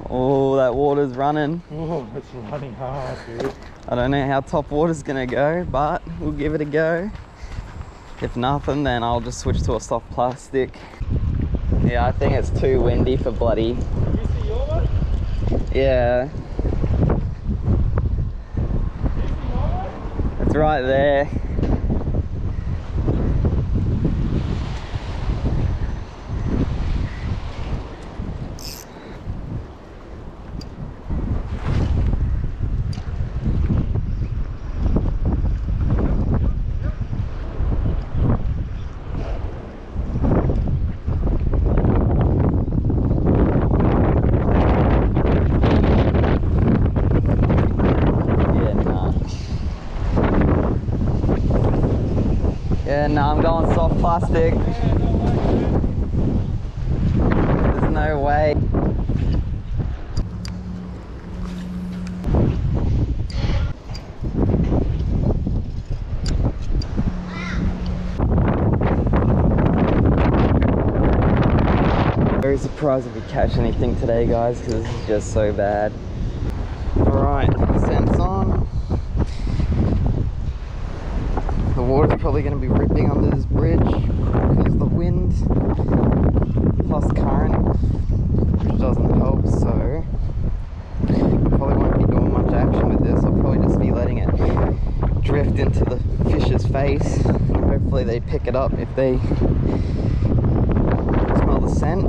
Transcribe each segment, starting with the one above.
Oh, that water's running. Oh, it's running hard, dude. I don't know how top water's gonna go, but we'll give it a go. If nothing, then I'll just switch to a soft plastic. Yeah, I think it's too windy for bloody. Can you see your one? Yeah. It's right there. Yeah, no, I'm going soft plastic. There's no way. Very surprised if we catch anything today, guys, because this is just so bad. Alright, sense on. The water's probably going to be ripping under this bridge because of the wind plus current, which doesn't help, so I probably won't be doing much action with this. I'll probably just be letting it drift into the fish's face, and hopefully they pick it up if they smell the scent,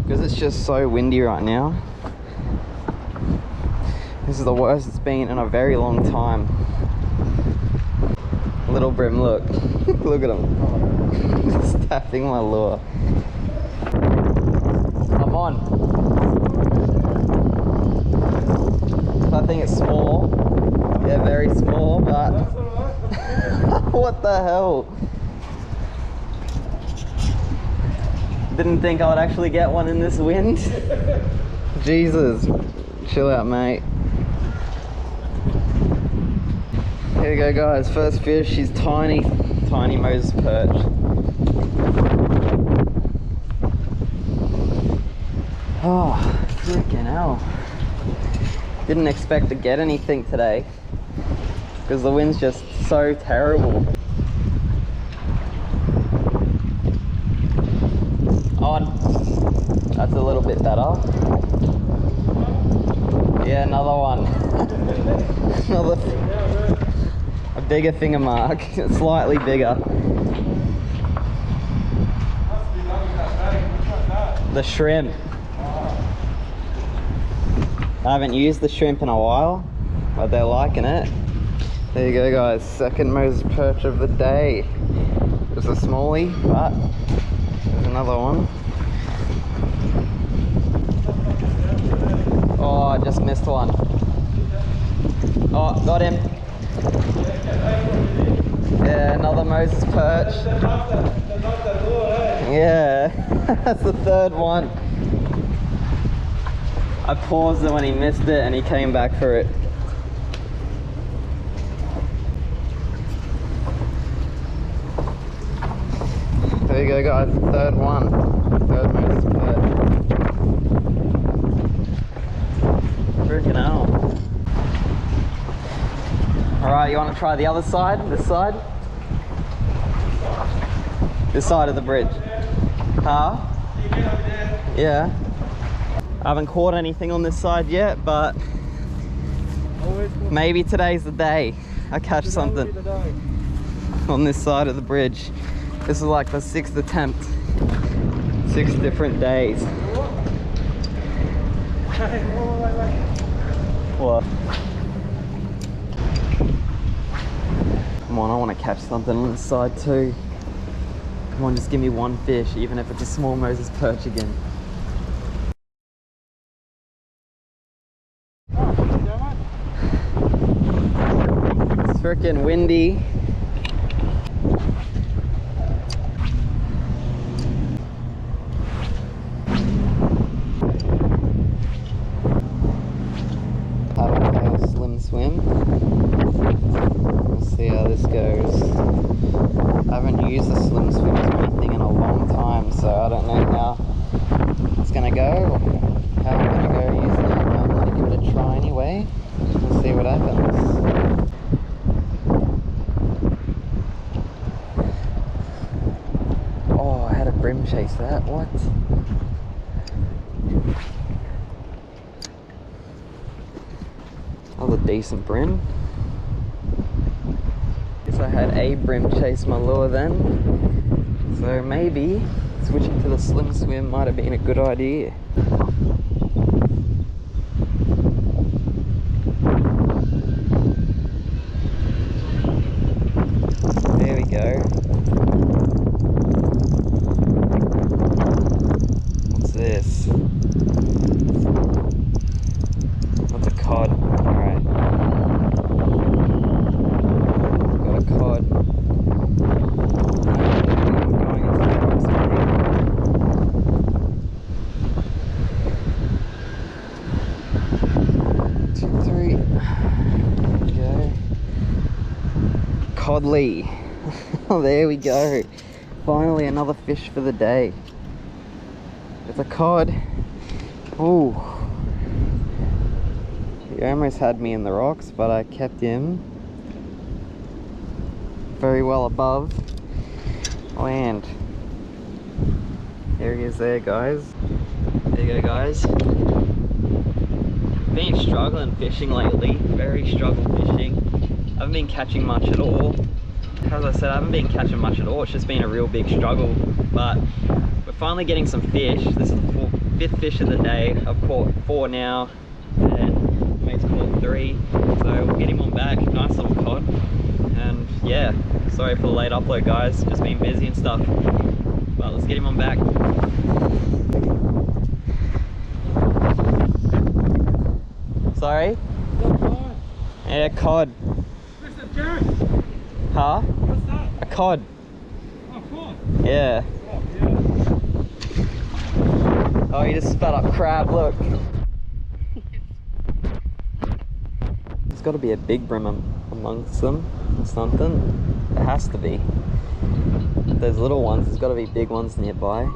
because it's just so windy right now. This is the worst it's been in a very long time. Little brim, look. Look at him. Just tapping my lure. I'm on. I think it's small. Yeah, very small, but what the hell? Didn't think I would actually get one in this wind. Jesus. Chill out, mate. Here we go, guys. First fish. She's tiny, tiny Moses perch. Oh, freaking hell. Didn't expect to get anything today because the wind's just so terrible. On. That's a little bit better. Yeah, another one. Another. A bigger finger mark, slightly bigger. The shrimp. I haven't used the shrimp in a while, but they're liking it. There you go, guys. Second Moses perch of the day. It's a smallie, but there's another one. Oh, I just missed one. Oh, got him. Yeah, another Moses perch. Yeah, that's the third one. I paused it when he missed it and he came back for it. There you go, guys, third one. Third Moses perch. Freaking hell. Alright, you want to try the other side? This side? This side of the bridge. Huh? Yeah. I haven't caught anything on this side yet, but maybe today's the day I catch something on this side of the bridge. This is like the 6th attempt. 6 different days. What? Come on, I want to catch something on this side too. Come on, just give me one fish, even if it's a small Moses perch again. It's freaking windy. Paddle slim swim. Let's see how this goes. I haven't used the slim swims or anything in a long time, so I don't know how it's gonna go or how I'm gonna go. try anyway. We'll see what happens. Oh, I had a brim chase that. What? That was a decent brim. Guess I had a brim chase my lure then. So maybe switching to the slim swim might have been a good idea. There we go. What's this? That's a cod. Alright. Got a cod. Going into the rocks already. Two, three. There we go. Codley. Oh, there we go. Finally another fish for the day. It's a cod. Ooh. He almost had me in the rocks, but I kept him very well above land. There he is there, guys. There you go, guys. Been struggling fishing lately. Very struggle fishing. I haven't been catching much at all. As I said, I haven't been catching much at all. It's just been a real big struggle. But we're finally getting some fish. This is the fifth fish of the day. I've caught 4 now, and mate's caught 3. So we'll get him on back. Nice little cod. And yeah, sorry for the late upload, guys. Just been busy and stuff. But let's get him on back. Sorry? Yeah, cod. What's that, Jared? Huh? What's that? A cod. Oh, cod. Yeah. Oh, yeah. Oh, you just spat up crab, look. There's got to be a big brim amongst them or something. There has to be. If there's little ones, there's got to be big ones nearby.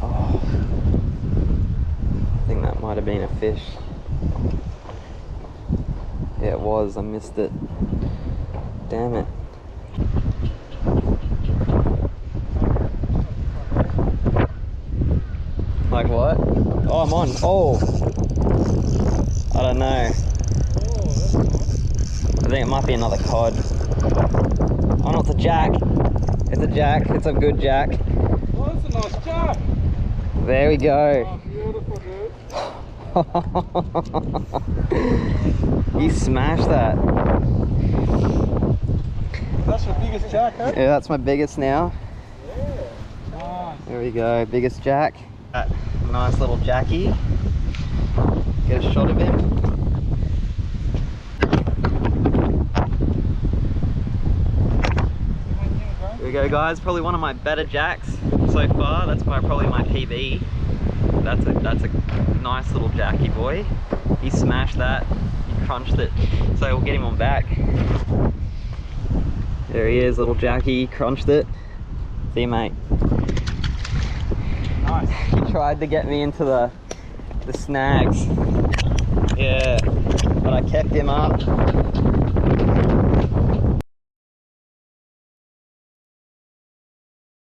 Oh. I think that might have been a fish. Yeah, it was. I missed it. Damn it. Like what? Oh, I'm on. Oh! I don't know. Oh, that's nice. I think it might be another cod. Oh no, it's a jack. It's a jack. It's a good jack. Oh, that's a nice jack. There we go. Oh, beautiful, dude. You smashed that. That's your biggest jack, eh? Yeah, that's my biggest now. Yeah. Nice. There we go, biggest jack. That nice little jackie. Get a shot of him. Here we go, guys. Probably one of my better jacks so far. That's probably my PB. That's a nice little jackie boy. He smashed that. He crunched it. So we'll get him on back. There he is, little jackie. Crunched it. See you, mate. Nice. He tried to get me into the snags. Yeah, but I kept him up.